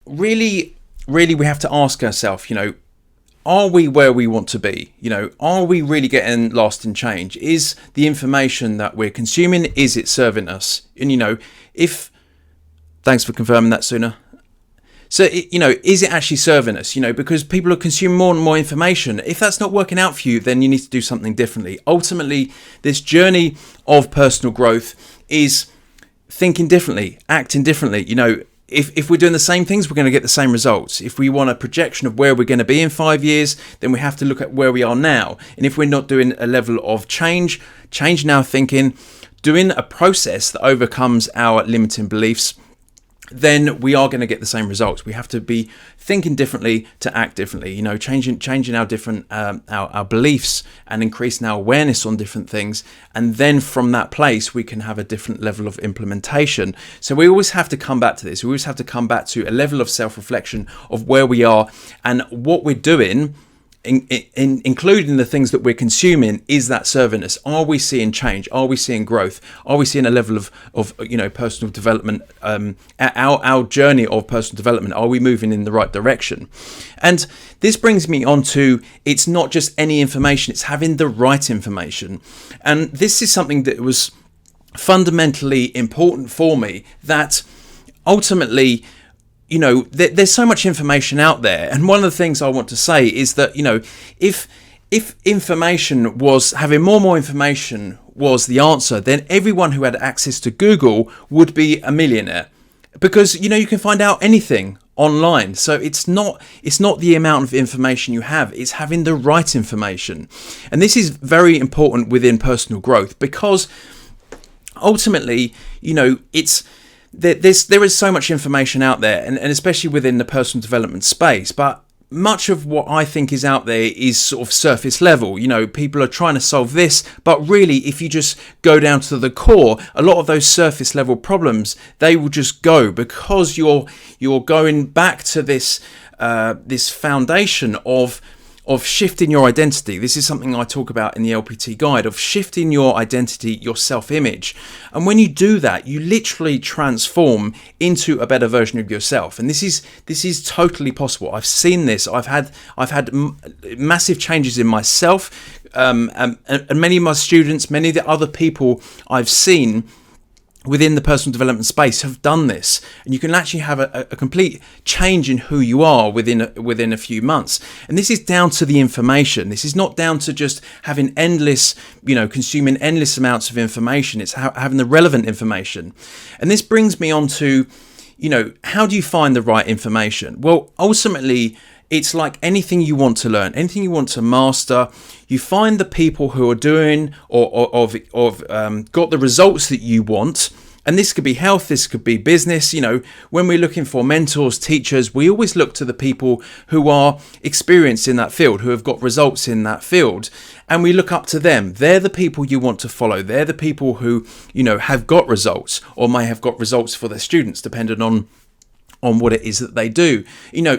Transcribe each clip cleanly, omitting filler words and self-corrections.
really, really we have to ask ourselves, are we where we want to be? Are we really getting lasting change? Is the information that we're consuming, is it serving us? And, thanks for confirming that sooner. So, is it actually serving us? Because people are consuming more and more information. If that's not working out for you, then you need to do something differently. Ultimately, this journey of personal growth is thinking differently, acting differently. If we're doing the same things, we're going to get the same results. If we want a projection of where we're going to be in 5 years, then we have to look at where we are now. And if we're not doing a level of changing our thinking, doing a process that overcomes our limiting beliefs, then we are going to get the same results. We have to be thinking differently to act differently, changing our different our beliefs and increasing our awareness on different things. And then from that place, we can have a different level of implementation. So we always have to come back to this. We always have to come back to a level of self-reflection of where we are and what we're doing, including the things that we're consuming. Is that serving us? Are we seeing change? Are we seeing growth? Are we seeing a level of personal development? Our journey of personal development, are we moving in the right direction? And this brings me on to, it's not just any information, it's having the right information. And this is something that was fundamentally important for me, that ultimately, there's so much information out there. And one of the things I want to say is that, if information was, having more information was the answer, then everyone who had access to Google would be a millionaire. Because, you can find out anything online. So it's not the amount of information you have, it's having the right information. And this is very important within personal growth, because ultimately, there is so much information out there, and especially within the personal development space, but much of what I think is out there is sort of surface level. People are trying to solve this, but really, if you just go down to the core, a lot of those surface level problems, they will just go, because you're going back to this foundation of shifting your identity. This is something I talk about in the LPT guide, of shifting your identity, your self-image. And when you do that, you literally transform into a better version of yourself. And this is totally possible. I've seen this. I've had massive changes in myself, and many of my students, many of the other people I've seen within the personal development space have done this, and you can actually have a complete change in who you are within a few months. And this is down to the information. This is not down to just having endless, consuming endless amounts of information. It's having the relevant information. And this brings me on to, how do you find the right information? Well, ultimately, it's like anything you want to learn, anything you want to master. You find the people who are doing or got the results that you want. And this could be health, this could be business. When we're looking for mentors, teachers, we always look to the people who are experienced in that field, who have got results in that field. And we look up to them. They're the people you want to follow. They're the people who, have got results, or may have got results for their students, depending on what it is that they do.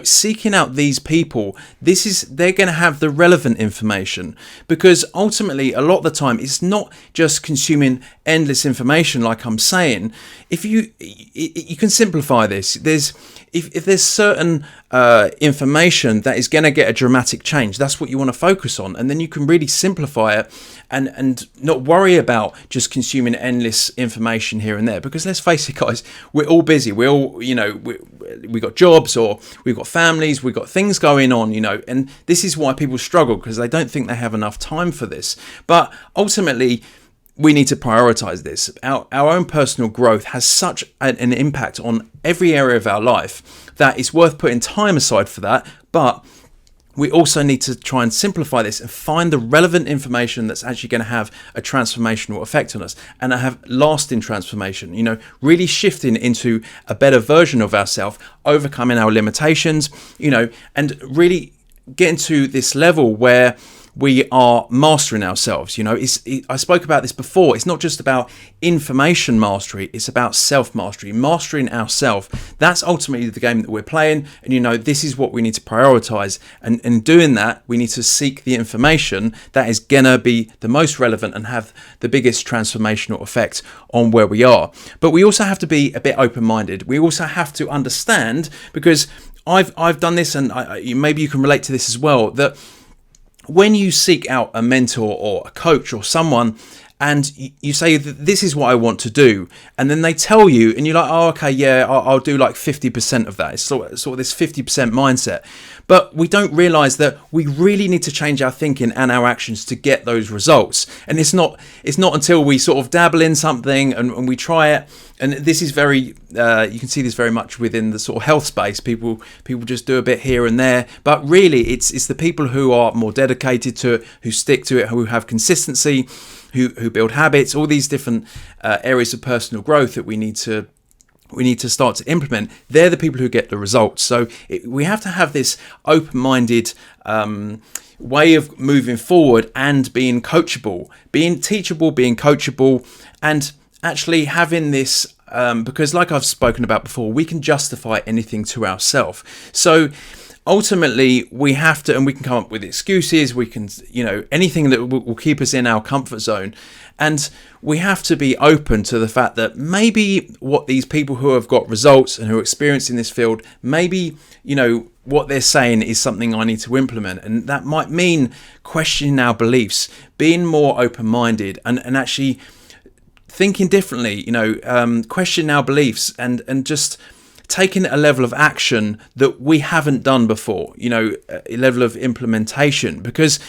Seeking out these people, they're going to have the relevant information, because ultimately a lot of the time it's not just consuming endless information. Like I'm saying, if you can simplify this, if there's certain information that is going to get a dramatic change, that's what you want to focus on, and then you can really simplify it and not worry about just consuming endless information here and there. Because let's face it, guys, we're all busy. We all, we got jobs, or we've got families, we've got things going on, and this is why people struggle, because they don't think they have enough time for this. But ultimately, we need to prioritize this. Our own personal growth has such an impact on every area of our life that it's worth putting time aside for that. But we also need to try and simplify this and find the relevant information that's actually going to have a transformational effect on us and have lasting transformation, really shifting into a better version of ourselves, overcoming our limitations, and really getting to this level where we are mastering ourselves. I spoke about this before. It's not just about information mastery, it's about self-mastery, mastering ourselves. That's ultimately the game that we're playing, and this is what we need to prioritize. And in doing that, we need to seek the information that is gonna be the most relevant and have the biggest transformational effect on where we are. But we also have to be a bit open-minded. We also have to understand, because I've done this, and maybe you can relate to this as well, that when you seek out a mentor or a coach or someone, and you say, this is what I want to do, and then they tell you, and you're like, oh, okay, yeah, I'll do like 50% of that. It's sort of this 50% mindset. But we don't realize that we really need to change our thinking and our actions to get those results. And it's not until we sort of dabble in something and we try it. And this is very, you can see this very much within the sort of health space. People just do a bit here and there, but really it's the people who are more dedicated to it, who stick to it, who have consistency, who build habits, all these different areas of personal growth that we need to start to implement. They're the people who get the results. So we have to have this open-minded way of moving forward and being coachable, being teachable, being coachable, and actually having this, because like I've spoken about before, we can justify anything to ourselves. So ultimately we have to, and we can come up with excuses, we can, anything that will keep us in our comfort zone. And we have to be open to the fact that maybe what these people who have got results and who are experienced in this field, maybe, what they're saying is something I need to implement. And that might mean questioning our beliefs, being more open-minded, and actually thinking differently, questioning our beliefs, and just taking a level of action that we haven't done before, a level of implementation. Because,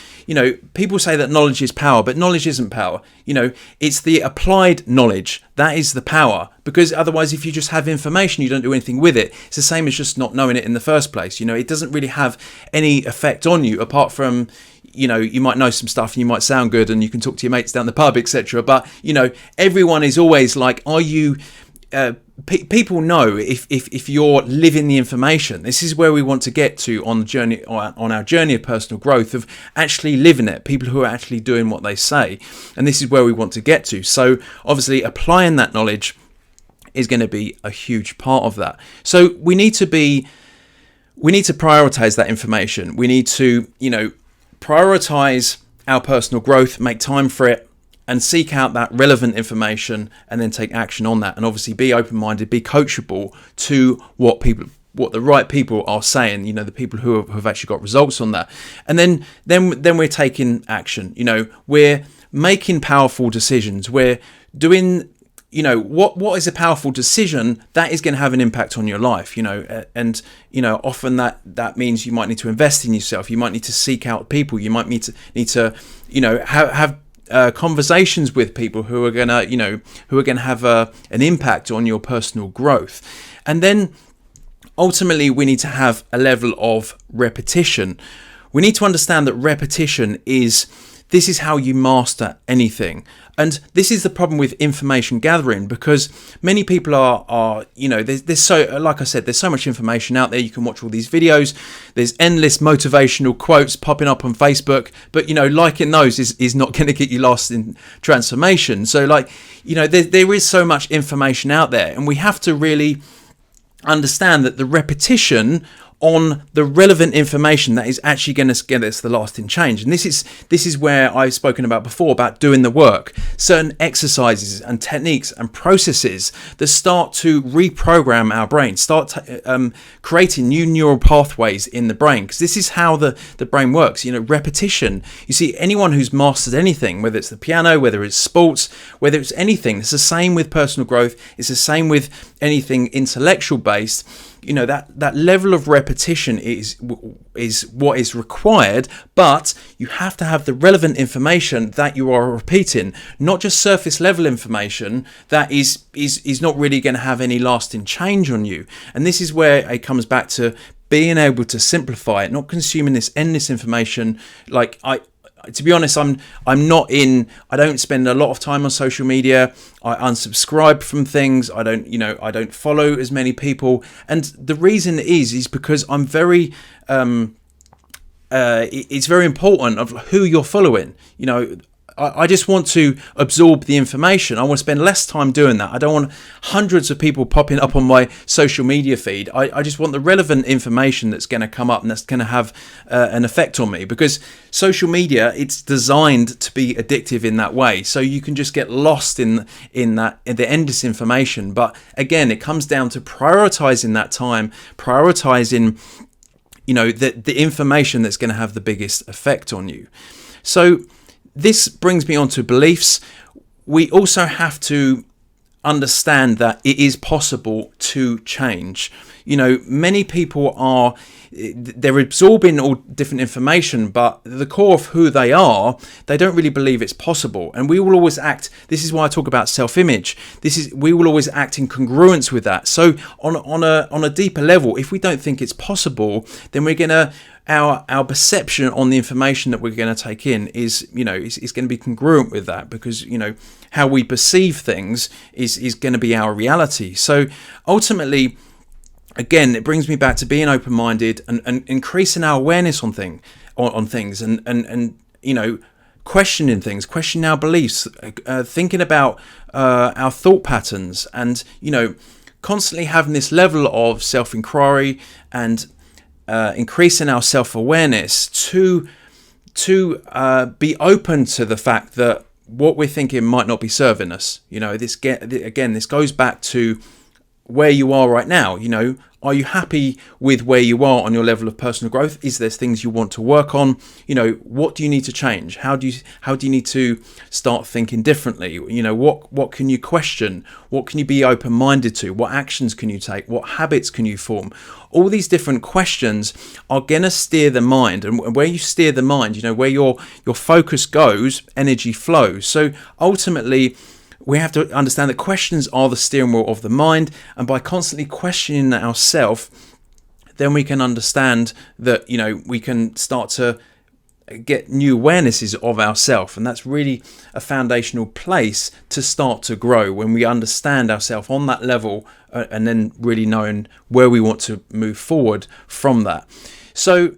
people say that knowledge is power, but knowledge isn't power. It's the applied knowledge that is the power. Because otherwise, if you just have information, you don't do anything with it. It's the same as just not knowing it in the first place. It doesn't really have any effect on you, apart from, you might know some stuff and you might sound good and you can talk to your mates down the pub, etc. But, everyone is always like, are you... people know if you're living the information. This is where we want to get to on the journey, on our journey of personal growth, of actually living it. People who are actually doing what they say, and this is where we want to get to. So obviously, applying that knowledge is going to be a huge part of that. So we need to prioritize that information. We need to, prioritize our personal growth, make time for it, and seek out that relevant information, and then take action on that. And obviously be open-minded, be coachable to what the right people are saying, the people who have actually got results on that. And then we're taking action. We're making powerful decisions. We're doing, what is a powerful decision that is going to have an impact on your life, and often that means you might need to invest in yourself. You might need to seek out people. You might need to have conversations with people who are gonna have an impact on your personal growth. And then ultimately we need to have a level of repetition. We need to understand that repetition is how you master anything. And this is the problem with information gathering, because many people are there's so, like I said, there's so much information out there. You can watch all these videos. There's endless motivational quotes popping up on Facebook, but liking those is not going to get you lost in transformation. So there is so much information out there, and we have to really understand that the repetition on the relevant information that is actually going to get us the lasting change. And this is where I've spoken about before, about doing the work, certain exercises and techniques and processes that start to reprogram our brain, start creating new neural pathways in the brain, because this is how the brain works. Repetition. You see, anyone who's mastered anything, whether it's the piano, whether it's sports, whether it's anything, it's the same with personal growth. It's the same with anything intellectual based. That level of repetition is what is required, but you have to have the relevant information that you are repeating, not just surface level information that is not really going to have any lasting change on you. And this is where it comes back to being able to simplify it, not consuming this endless information. To be honest, I don't spend a lot of time on social media. I unsubscribe from things. I don't follow as many people. And the reason is because I'm very, it's very important of who you're following. You know, I just want to absorb the information. I want to spend less time doing that. I don't want hundreds of people popping up on my social media feed. I just want the relevant information that's going to come up and that's going to have an effect on me, because social media, it's designed to be addictive in that way. So you can just get lost in the endless information. But again, it comes down to prioritizing that time, prioritizing, you know, the information that's going to have the biggest effect on you. So this brings me on to beliefs. We also have to understand that it is possible to change. You know, many people they're absorbing all different information, but the core of who they are, they don't really believe it's possible. And we will always act, this is why I talk about self-image. We will always act in congruence with that. So on a deeper level, if we don't think it's possible, then we're going to, our perception on the information that we're going to take in is, you know, is going to be congruent with that, because, you know, how we perceive things is going to be our reality. So ultimately, again, it brings me back to being open-minded and increasing our awareness on things and you know, questioning things, questioning our beliefs, thinking about our thought patterns, and, you know, constantly having this level of self-inquiry and increasing our self-awareness to be open to the fact that what we're thinking might not be serving us. You know, this goes back to where you are right now. You know, are you happy with where you are on your level of personal growth? Is there things you want to work on? You know, what do you need to change? How do you need to start thinking differently? You know, what can you question? What can you be open-minded to? What actions can you take? What habits can you form? All these different questions are going to steer the mind, and where you steer the mind, you know, where your focus goes, energy flows. So ultimately, we have to understand that questions are the steering wheel of the mind, and by constantly questioning ourselves, then we can understand that, you know, we can start to get new awarenesses of ourselves, and that's really a foundational place to start to grow, when we understand ourselves on that level, and then really knowing where we want to move forward from that. So